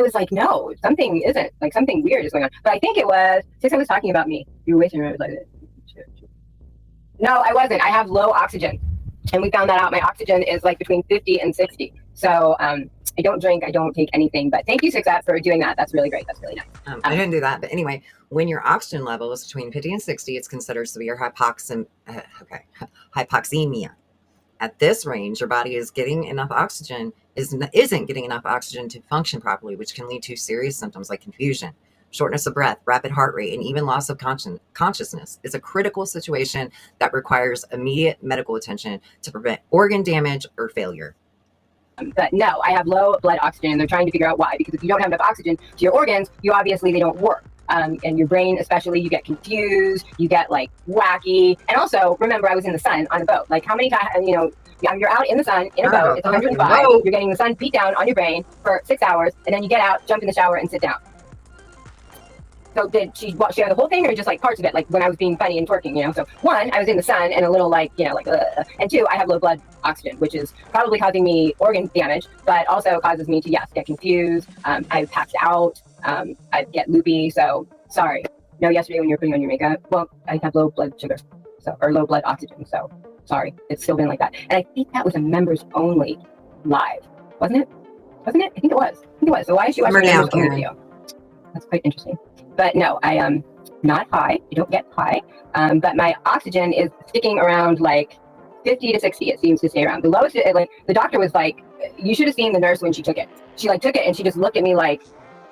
I was like, no, something isn't, like something weird is going on. But I think it was, since I was talking about me, you were wasting your like, no, I wasn't. I have low oxygen. And we found that out. My oxygen is like between 50 and 60. So I don't drink. I don't take anything. But thank you, 6F, for doing that. That's really great. That's really nice. I didn't do that. But anyway, when your oxygen level is between 50 and 60, it's considered severe hypoxemia. At this range, your body is getting enough oxygen, isn't getting enough oxygen to function properly, which can lead to serious symptoms like confusion, shortness of breath, rapid heart rate, and even loss of consciousness. It's a critical situation that requires immediate medical attention to prevent organ damage or failure. But no, I have low blood oxygen, and they're trying to figure out why. Because if you don't have enough oxygen to your organs, they don't work. And your brain, especially, you get confused, you get like wacky. And also, remember, I was in the sun on a boat. Like, how many times, you're out in the sun in a boat, it's 105, you're getting the sun beat down on your brain for 6 hours, and then you get out, jump in the shower, and sit down. So did she share the whole thing, or just like parts of it, like when I was being funny and twerking, So one, I was in the sun and a little and two, I have low blood oxygen, which is probably causing me organ damage, but also causes me to, get confused. I passed out. I get loopy. So sorry. No, yesterday when you were putting on your makeup, well, I have low blood sugar, or low blood oxygen. So sorry. It's still been like that. And I think that was a members only live, wasn't it? Wasn't it? I think it was. So why is she watching the members only video? That's quite interesting. But no, I am not high. You don't get high. But my oxygen is sticking around like 50 to 60. It seems to stay around. The lowest, like the doctor was like, you should have seen the nurse when she took it. She like took it and she just looked at me like,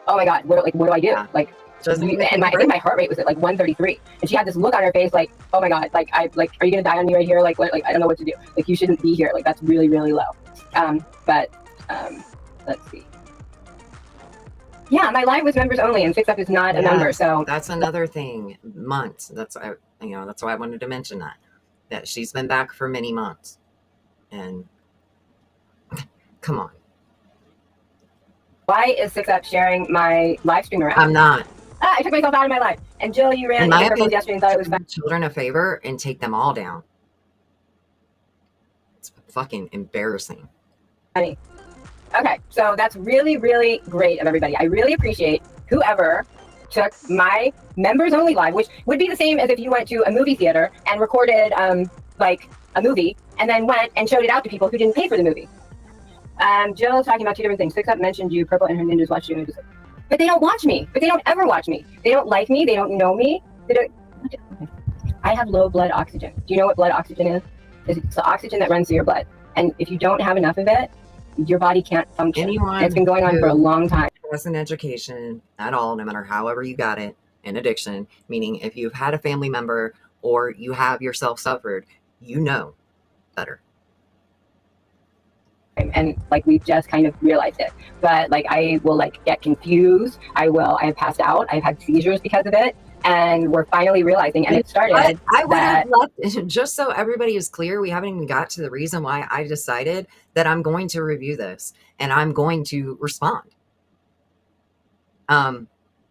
oh my God, what do I do? Yeah. Like, I think my heart rate was at like 133. And she had this look on her face like, oh my God, are you going to die on me right here? Like, what, I don't know what to do. Like, you shouldn't be here. Like, that's really, really low. Let's see. Yeah, my live was members only, and 6F is not a member. So that's another thing. Months. That's why I wanted to mention that she's been back for many months. And come on. Why is 6F sharing my live stream around? I'm not. I took myself out of my life. And Jill, you ran in circles yesterday and thought it was fun. Children a favor and take them all down. It's fucking embarrassing. Funny. Okay, so that's really, really great of everybody. I really appreciate whoever took my members only live, which would be the same as if you went to a movie theater and recorded like a movie and then went and showed it out to people who didn't pay for the movie. Jill's talking about two different things. 6Up mentioned you, Purple and her ninjas watch you. But they don't watch me. But they don't ever watch me. They don't like me. They don't know me. I have low blood oxygen. Do you know what blood oxygen is? It's the oxygen that runs through your blood. And if you don't have enough of it, your body can't function. It's been going on for a long time. Has an education at all, no matter however you got it, in addiction, meaning if you've had a family member or you have yourself suffered, you know better. And like we've just kind of realized it. But like I will like get confused. I have passed out. I've had seizures because of it. And we're finally realizing, and it started. I would have left, just so everybody is clear, we haven't even got to the reason why I decided that I'm going to review this and I'm going to respond.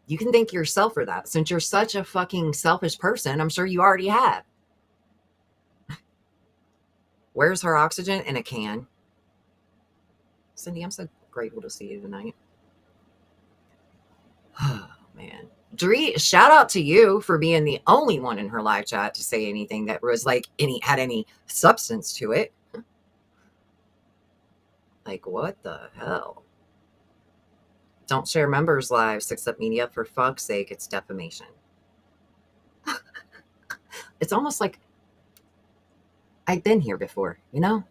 You can thank yourself for that. Since you're such a fucking selfish person, I'm sure you already have. Where's her oxygen? In a can. Cindy, I'm so grateful to see you tonight. Oh, man. Dree, shout out to you for being the only one in her live chat to say anything that was like had any substance to it. Like, what the hell? Don't share members' lives, 6Up media. For fuck's sake, it's defamation. It's almost like I've been here before, you know?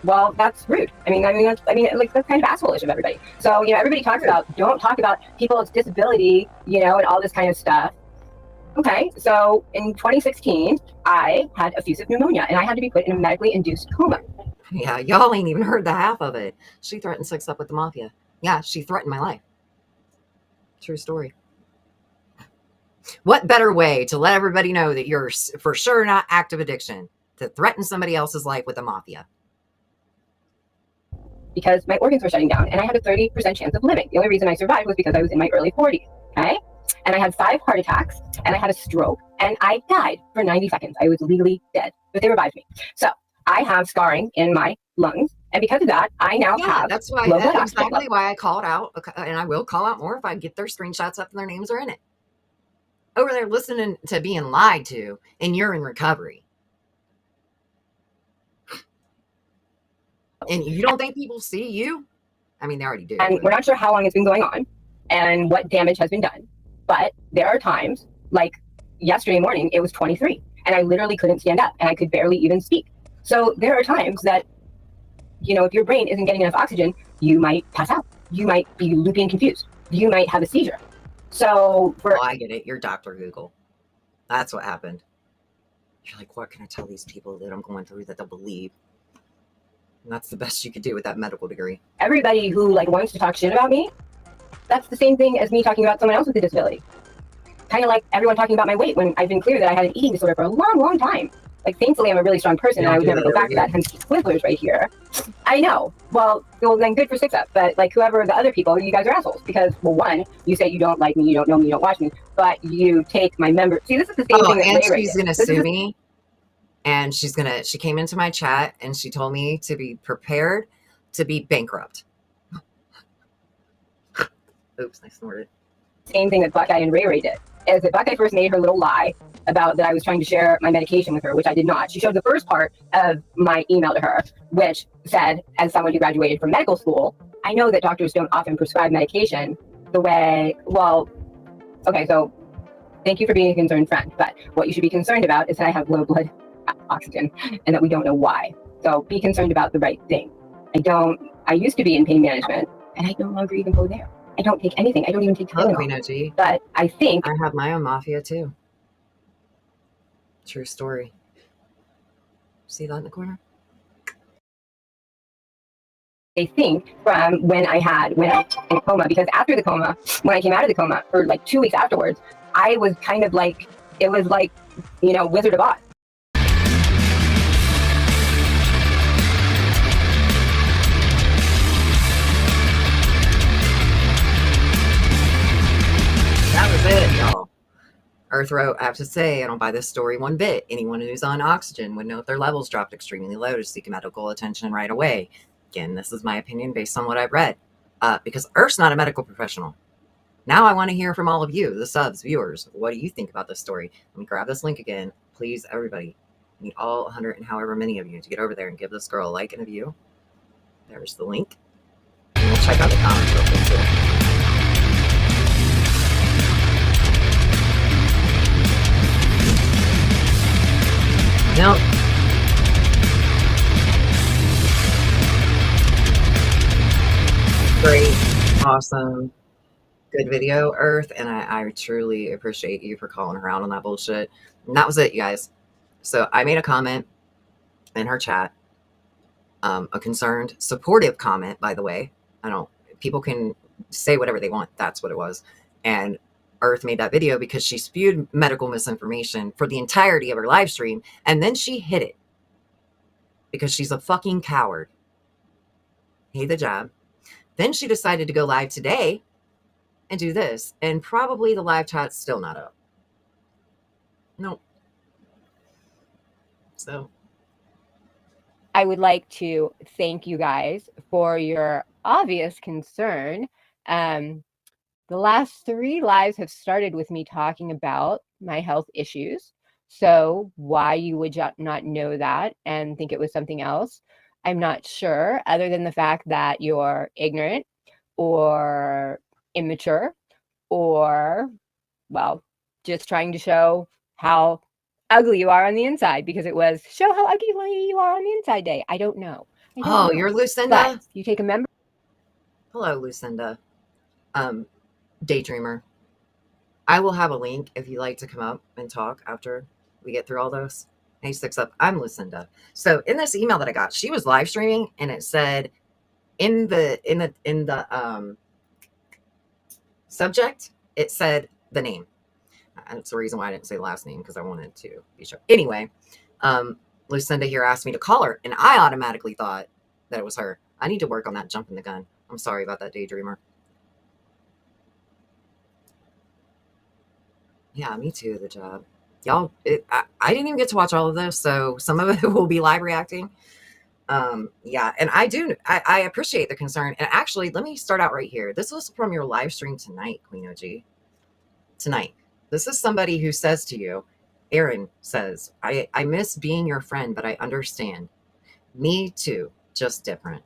Well, that's rude. I mean, that's kind of asshole-ish of everybody. So, everybody talks about, don't talk about people's disability, and all this kind of stuff. Okay, so in 2016, I had effusive pneumonia, and I had to be put in a medically induced coma. Yeah, y'all ain't even heard the half of it. She threatened 6Up with the mafia. Yeah, she threatened my life. True story. What better way to let everybody know that you're for sure not active addiction to threaten somebody else's life with the mafia? Because my organs were shutting down and I had a 30% chance of living. The only reason I survived was because I was in my early 40s, okay? And I had 5 heart attacks and I had a stroke and I died for 90 seconds. I was legally dead, but they revived me. So I have scarring in my lungs And because of that, I now have that's why low blood oxygen exactly levels. why I called out, and I will call out more if I get their screenshots up and their names are in it. Over there listening to being lied to, and you're in recovery. And you don't think people see you? I mean, they already do. And we're not sure how long it's been going on and what damage has been done. But there are times, like yesterday morning, it was 23, and I literally couldn't stand up, and I could barely even speak. So there are times that, you know, if your brain isn't getting enough oxygen, you might pass out. You might be loopy and confused. You might have a seizure. So I get it. You're Dr. Google. That's what happened. You're like, what can I tell these people that I'm going through that they'll believe? And that's the best you could do with that medical degree. Everybody who like wants to talk shit about me, that's the same thing as me talking about someone else with a disability. Kind of like everyone talking about my weight when I've been clear that I had an eating disorder for a long, long time. Like, thankfully, I'm a really strong person, and I would never go back to that. Hence, Twizzlers right here. I know. Well, then good for 6-Up. But like, whoever the other people, you guys are assholes. Because, well, one, you say you don't like me, you don't know me, you don't watch me, but you take my member. See, this is the same thing that and Ray she's did. gonna sue me. And she came into my chat and she told me to be prepared to be bankrupt. Oops, I snorted. Same thing that Buckeye and Ray did. Is that Buckeye first made her little lie about that I was trying to share my medication with her, which I did not. She showed the first part of my email to her, which said, as someone who graduated from medical school, I know that doctors don't often prescribe medication the way, well, okay, so thank you for being a concerned friend, but what you should be concerned about is that I have low blood oxygen and that we don't know why. So be concerned about the right thing. I used to be in pain management, and I no longer even go there. I don't take anything. I don't even take Tylenol. But I think I have my own mafia too. True story. See that in the corner? I think from when I went in a coma, because after the coma, when I came out of the coma, or like 2 weeks afterwards, I was kind of like, it was like, you know, Wizard of Oz. That was it, y'all. Earth wrote, I have to say, I don't buy this story one bit. Anyone who's on oxygen would know if their levels dropped extremely low to seek medical attention right away. Again, this is my opinion based on what I've read, because Earth's not a medical professional. Now I want to hear from all of you, the subs, viewers. What do you think about this story? Let me grab this link again. Please, everybody, I need all 100 and however many of you to get over there and give this girl a like and a view. There's the link. And we'll check out the comments real quick too. Nope. Great, awesome, good video, Earth, and I truly appreciate you for calling her out on that bullshit. And that was it, you guys. So I made a comment in her chat, a concerned, supportive comment, by the way. People can say whatever they want. That's what it was. And Earth made that video because she spewed medical misinformation for the entirety of her live stream, and then she hid it because she's a fucking coward. Hate the job. Then she decided to go live today and do this, and probably the live chat's still not up. Nope. So I would like to thank you guys for your obvious concern. The last 3 lives have started with me talking about my health issues. So why you would not know that and think it was something else, I'm not sure, other than the fact that you're ignorant or immature or, well, just trying to show how ugly you are on the inside, because it was show how ugly you are on the inside day. I don't know. You're Lucinda? But you take a member. Hello, Lucinda. Daydreamer. I will have a link if you'd like to come up and talk after we get through all those. Hey, 6-Up. I'm Lucinda. So in this email that I got, she was live streaming, and it said in the subject, it said the name. That's the reason why I didn't say the last name, because I wanted to be sure. Anyway, Lucinda here asked me to call her, and I automatically thought that it was her. I need to work on that jumping the gun. I'm sorry about that, Daydreamer. Yeah, me too, the job. Y'all, I didn't even get to watch all of this, so some of it will be live reacting. Yeah, and I appreciate the concern. And actually, let me start out right here. This was from your live stream tonight, Queen OG. Tonight. This is somebody who says to you, Aaron says, I miss being your friend, but I understand. Me too, just different.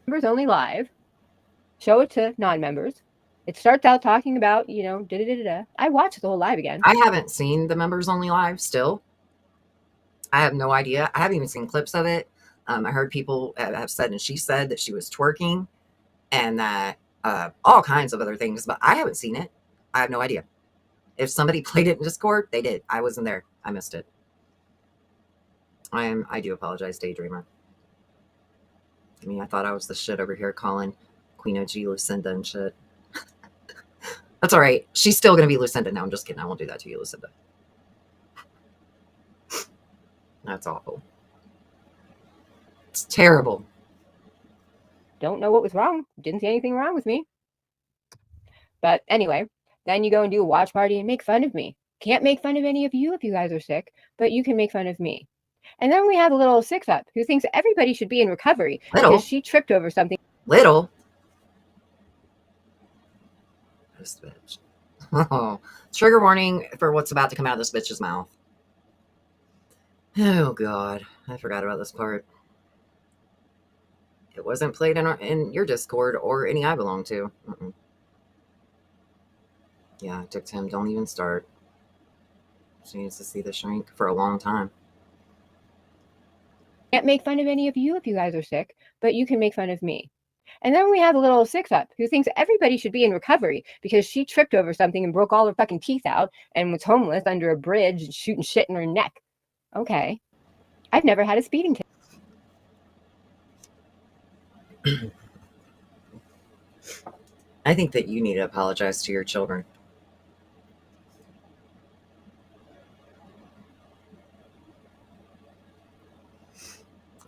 Members only live. Show it to non-members. It starts out talking about, you know, da-da-da-da. I watched the whole live again. I haven't seen the members only live still. I have no idea. I haven't even seen clips of it. I heard people have said, and she said that she was twerking and that all kinds of other things, but I haven't seen it. I have no idea. If somebody played it in Discord, they did. I wasn't there. I missed it. I do apologize, Daydreamer. I mean, I thought I was the shit over here calling Queen OG Lucinda and shit. That's all right. She's still going to be Lucinda. No, I'm just kidding. I won't do that to you, Lucinda. That's awful. It's terrible. Don't know what was wrong. Didn't see anything wrong with me. But anyway, then you go and do a watch party and make fun of me. Can't make fun of any of you if you guys are sick, but you can make fun of me. And then we have a little 6-up who thinks everybody should be in recovery because she tripped over something. Little? This bitch. Oh, trigger warning for what's about to come out of this bitch's mouth. Oh, God. I forgot about this part. It wasn't played in your Discord or any I belong to. Yeah, it took him. Don't even start. She needs to see the shrink for a long time. Can't make fun of any of you if you guys are sick, but you can make fun of me. And then we have a little 6-up who thinks everybody should be in recovery because she tripped over something and broke all her fucking teeth out and was homeless under a bridge and shooting shit in her neck. Okay. I've never had a speeding ticket. I think that you need to apologize to your children.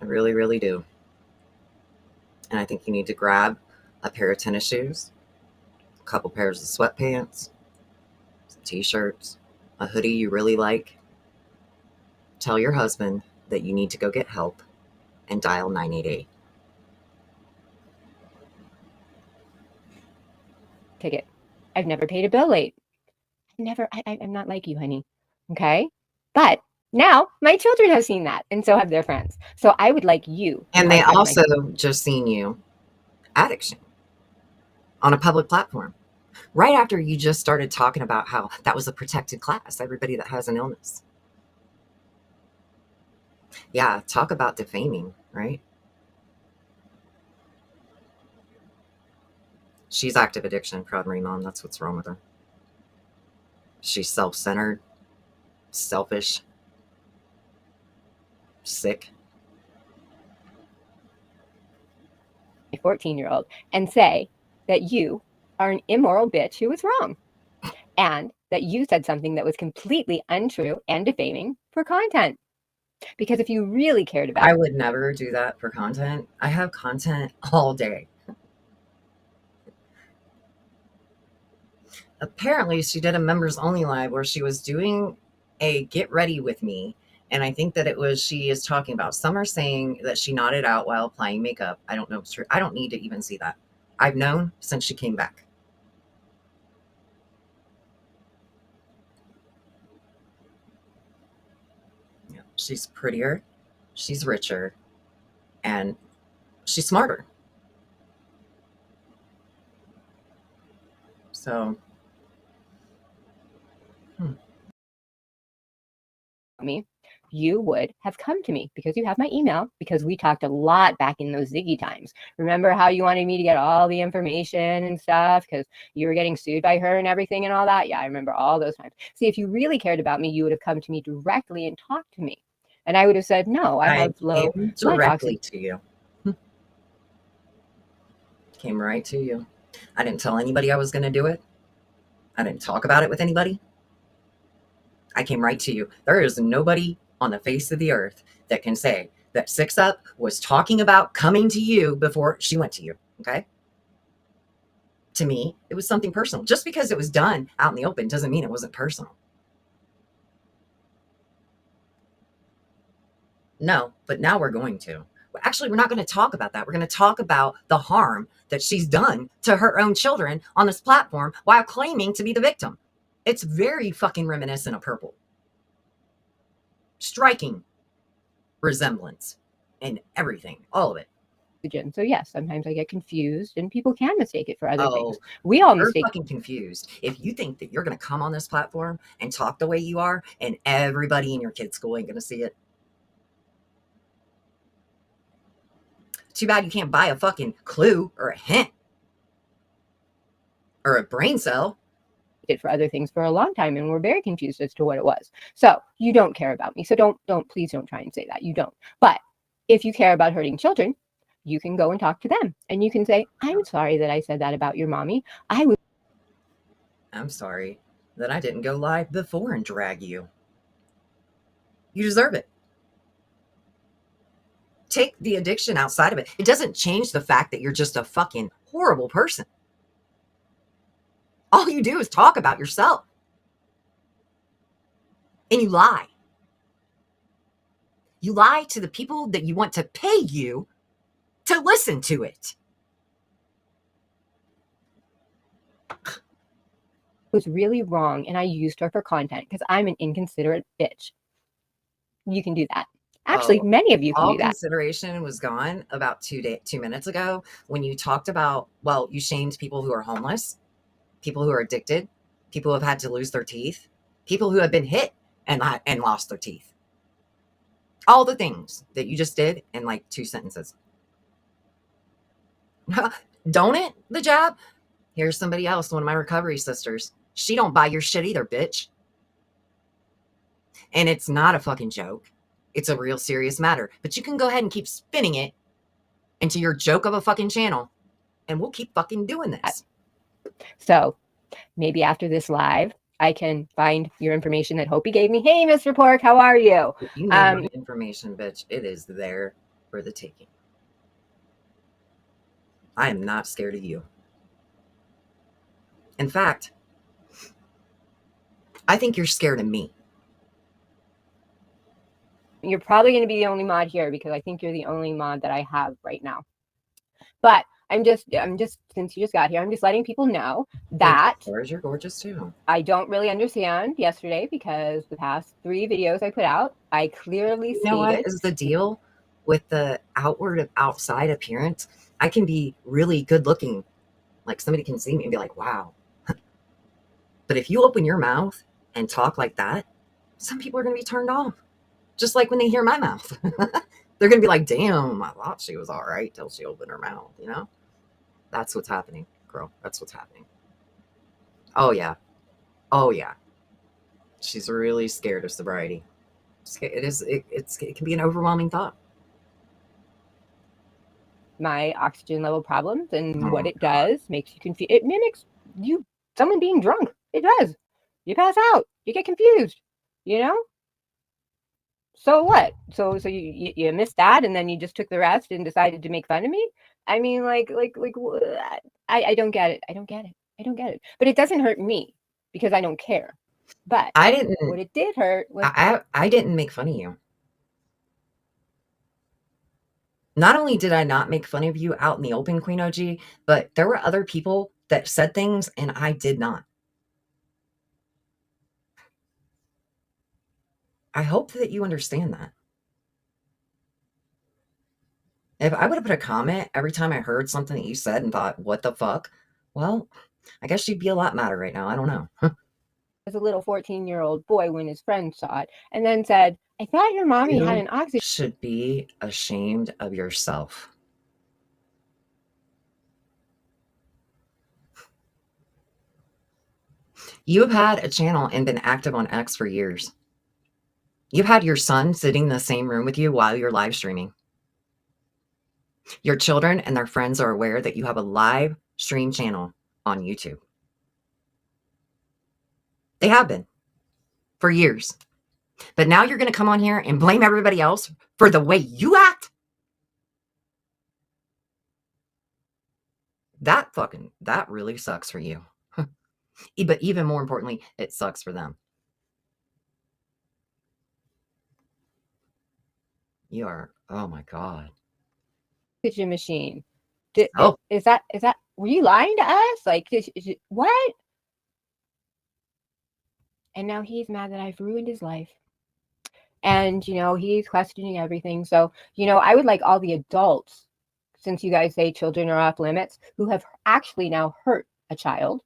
I really, really do. And I think you need to grab a pair of tennis shoes, a couple pairs of sweatpants, some t-shirts, a hoodie you really like. Tell your husband that you need to go get help and dial 988. Ticket. I've never paid a bill late. I'm not like you, honey. Okay? But now my children have seen that, and so have their friends. So I would like you. And they also just seen you addiction on a public platform. Right after you just started talking about how that was a protected class, everybody that has an illness. Yeah, talk about defaming, right? She's active addiction, proud Marine mom. That's what's wrong with her. She's self-centered, selfish, sick. A 14-year-old and say that you are an immoral bitch who was wrong and that you said something that was completely untrue and defaming for content. Because if you really cared about I would never do that for content. I have content all day. Apparently, she did a members only live where she was doing a get ready with me. And I think that it was, she is talking about, some are saying that she nodded out while applying makeup. I don't know if it's true. I don't need to even see that. I've known since she came back. Yeah, she's prettier, she's richer, and she's smarter. So, me, you would have come to me because you have my email, because we talked a lot back in those Ziggy times. Remember how you wanted me to get all the information and stuff because you were getting sued by her and everything and all that? Yeah, I remember all those times. See, if you really cared about me, you would have come to me directly and talked to me. And I would have said, no, I have low directly to you. Came right to you. I didn't tell anybody I was going to do it. I didn't talk about it with anybody. I came right to you. There is nobody on the face of the earth that can say that 6-up was talking about coming to you before she went to you. Okay. To me, it was something personal. Just because it was done out in the open doesn't mean it wasn't personal. No, but now we're going to. Actually, we're not going to talk about that. We're going to talk about the harm that she's done to her own children on this platform while claiming to be the victim. It's very fucking reminiscent of Purple. Striking resemblance in everything, all of it. So yes, sometimes I get confused and people can mistake it for other things. Oh, We all you're mistake. fucking confused. If you think that you're going to come on this platform and talk the way you are and everybody in your kid's school ain't going to see it. Too bad you can't buy a fucking clue or a hint or a brain cell. It for other things for a long time and we're very confused as to what it was. So you don't care about me. So please don't try and say that. You don't. But if you care about hurting children, you can go and talk to them and you can say, I'm sorry that I said that about your mommy. I'm sorry that I didn't go live before and drag you. You deserve it. Take the addiction outside of it. It doesn't change the fact that you're just a fucking horrible person. All you do is talk about yourself. And you lie. You lie to the people that you want to pay you to listen to it. Was really wrong and I used her for content because I'm an inconsiderate bitch. You can do that. Actually, many of you can do that. All consideration was gone about 2 minutes ago when you talked about, well, you shamed people who are homeless, people who are addicted, people who have had to lose their teeth, people who have been hit and lost their teeth. All the things that you just did in like 2 sentences. Don't it, the jab? Here's somebody else, one of my recovery sisters. She don't buy your shit either, bitch. And it's not a fucking joke. It's a real serious matter. But you can go ahead and keep spinning it into your joke of a fucking channel. And we'll keep fucking doing this. So maybe after this live, I can find your information that Hopi gave me. Hey, Mr. Pork, how are you? If you need my information, bitch, it is there for the taking. I am not scared of you. In fact, I think you're scared of me. You're probably going to be the only mod here because I think you're the only mod that I have right now. But I'm just since you just got here, I'm just letting people know that you're gorgeous too. I don't really understand yesterday because the past 3 videos I put out, I clearly stated. You know what is the deal with the outside appearance? I can be really good looking. Like somebody can see me and be like, wow. But if you open your mouth and talk like that, some people are going to be turned off. Just like when they hear my mouth. They're going to be like, damn, I thought she was all right till she opened her mouth, you know? That's what's happening, girl. That's what's happening. Oh, yeah. Oh, yeah. She's really scared of sobriety. It can be an overwhelming thought. My oxygen level problems and what it does makes you confused. It mimics someone being drunk. It does. You pass out. You get confused, you know? So what? So you missed that and then you just took the rest and decided to make fun of me? I mean, I don't get it. I don't get it. But it doesn't hurt me because I don't care. But what it did hurt was I didn't make fun of you. Not only did I not make fun of you out in the open, Queen OG, but there were other people that said things and I did not. I hope that you understand that. If I would have put a comment every time I heard something that you said and thought, what the fuck? Well, I guess you'd be a lot madder right now. I don't know. As a little 14-year-old boy when his friend saw it and then said, I thought your mommy had an oxygen. You should be ashamed of yourself. You have had a channel and been active on X for years. You've had your son sitting in the same room with you while you're live streaming. Your children and their friends are aware that you have a live stream channel on YouTube. They have been for years. But now you're going to come on here and blame everybody else for the way you act? That really sucks for you. But even more importantly, it sucks for them. You are, oh my God. Oxygen machine. Oh, Is that, were you lying to us? Like, what? And now he's mad that I've ruined his life. And, he's questioning everything. So, I would like all the adults, since you guys say children are off limits, who have actually now hurt a child,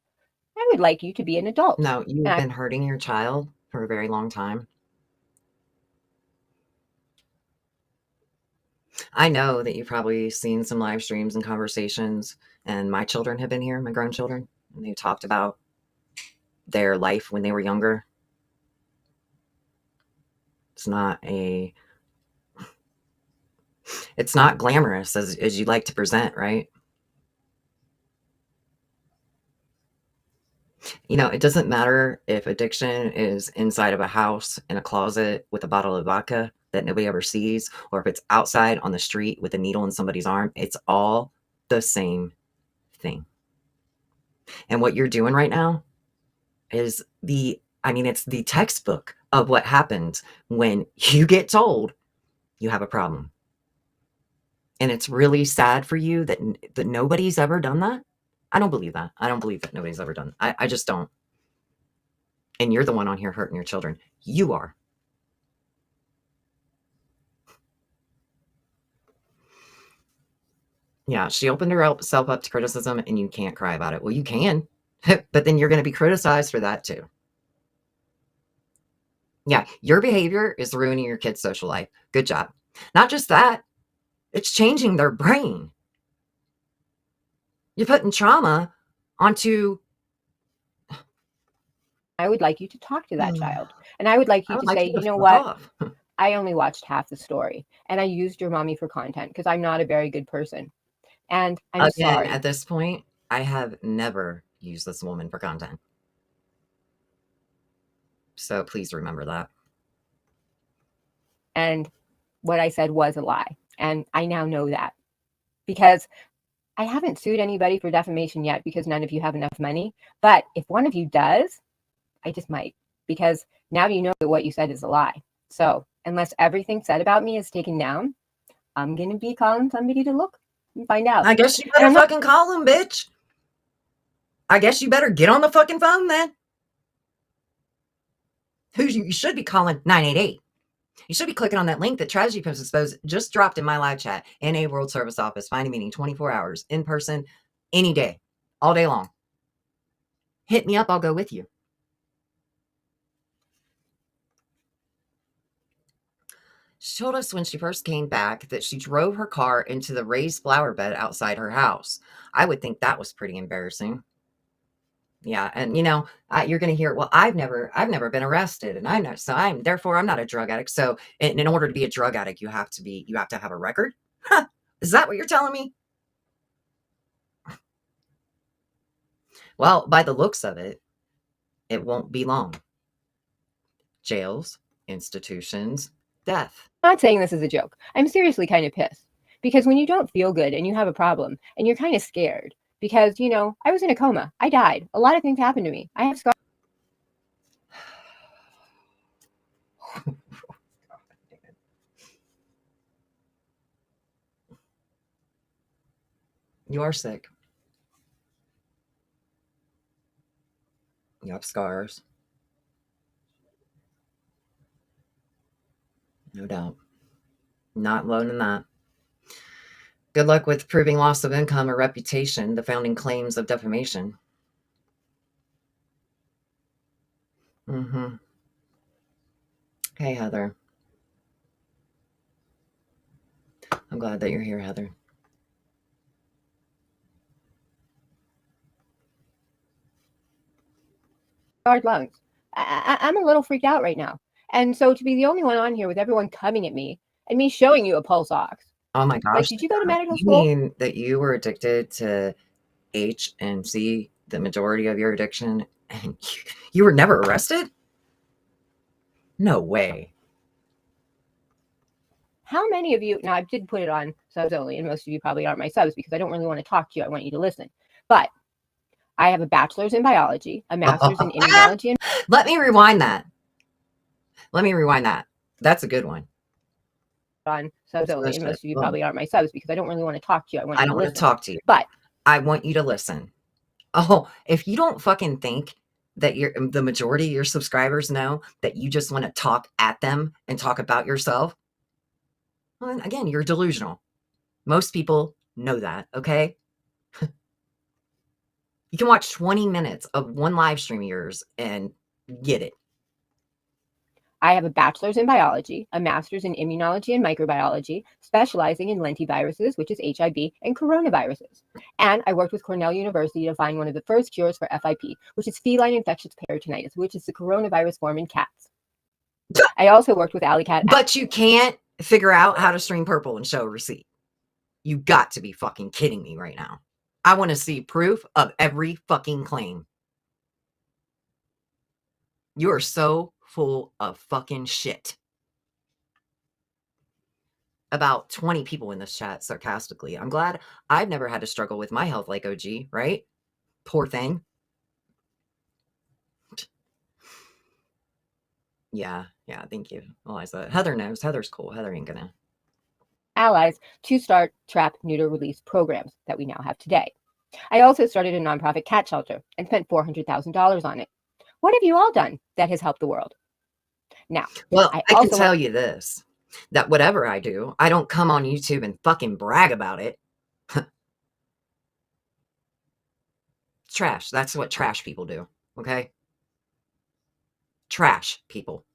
I would like you to be an adult. no, you've been hurting your child for a very long time. I know that you've probably seen some live streams and conversations, and my children have been here, my grown children, and they've talked about their life when they were younger. It's not glamorous as you like to present, right? It doesn't matter if addiction is inside of a house, in a closet with a bottle of vodka that nobody ever sees, or if it's outside on the street with a needle in somebody's arm. It's all the same thing. And what you're doing right now is it's the textbook of what happens when you get told you have a problem. And it's really sad for you that nobody's ever done that. I don't believe that. I don't believe that nobody's ever done. I just don't. And you're the one on here hurting your children. You are. Yeah, she opened herself up to criticism, and you can't cry about it. Well, you can, but then you're going to be criticized for that too. Yeah, your behavior is ruining your kid's social life. Good job. Not just that, it's changing their brain. You're putting trauma onto. I would like you to talk to that child. And I would like you to say, you know what? I only watched half the story, and I used your mommy for content because I'm not a very good person. And I'm sorry. At this point, I have never used this woman for content. So please remember that. And what I said was a lie. And I now know that because I haven't sued anybody for defamation yet because none of you have enough money. But if one of you does, I just might, because now you know that what you said is a lie. So unless everything said about me is taken down, I'm going to be calling somebody to look and find out. I guess you better fucking call him, bitch. I guess you better get on the fucking phone then. You should be calling 988. You should be clicking on that link that Tragedy Post Exposed just dropped in my live chat. NA World Service Office, find a meeting 24 hours, in person, any day, all day long. Hit me up, I'll go with you. She told us when she first came back that she drove her car into the raised flower bed outside her house. I would think that was pretty embarrassing. Yeah, and you're going to hear, well, I've never been arrested, and I'm not a drug addict. So in order to be a drug addict, you have to have a record. Huh, is that what you're telling me? Well, by the looks of it, it won't be long. Jails, institutions, death. I'm not saying this is a joke. I'm seriously kind of pissed because when you don't feel good and you have a problem and you're kind of scared because, I was in a coma. I died. A lot of things happened to me. I have scars. You are sick. You have scars. No doubt. Not alone in that. Good luck with proving loss of income or reputation, the founding claims of defamation. Hey, Heather. I'm glad that you're here, Heather. Hard lungs. I'm a little freaked out right now. And so to be the only one on here with everyone coming at me and me showing you a pulse ox. Oh my gosh. Like, did you go to medical school? You mean that you were addicted to H and C, the majority of your addiction, and you were never arrested? No way. How many of you, now I did put it on subs only, and most of you probably aren't my subs because I don't really want to talk to you. I want you to listen. But I have a bachelor's in biology, a master's in immunology. And Let me rewind that. That's a good one. on subs That's only, and bullshit. most of you Well, probably aren't my subs because I don't really want to talk to you. I want I you to don't want to listen. talk to you. But I want you to listen. Oh, if you don't fucking think that the majority of your subscribers know that you just want to talk at them and talk about yourself, well, then again, you're delusional. Most people know that, okay? You can watch 20 minutes of one live stream of yours and get it. I have a bachelor's in biology, a master's in immunology and microbiology, specializing in lentiviruses, which is HIV, and coronaviruses. And I worked with Cornell University to find one of the first cures for FIP, which is feline infectious peritonitis, which is the coronavirus form in cats. I also worked with Alley Cat. But you can't figure out how to stream purple and show a receipt. You got to be fucking kidding me right now. I want to see proof of every fucking claim. You are so full of fucking shit. About 20 people in this chat sarcastically. I'm glad I've never had to struggle with my health like OG, right? Poor thing. Yeah, thank you, Eliza. Heather knows. Heather's cool. Heather ain't gonna. Allies to start trap, neuter, release programs that we now have today. I also started a nonprofit cat shelter and spent $400,000 on it. What have you all done that has helped the world? Now, Well, I can also tell you this, that whatever I do, I don't come on YouTube and fucking brag about it. Trash. That's what trash people do, okay? Trash people.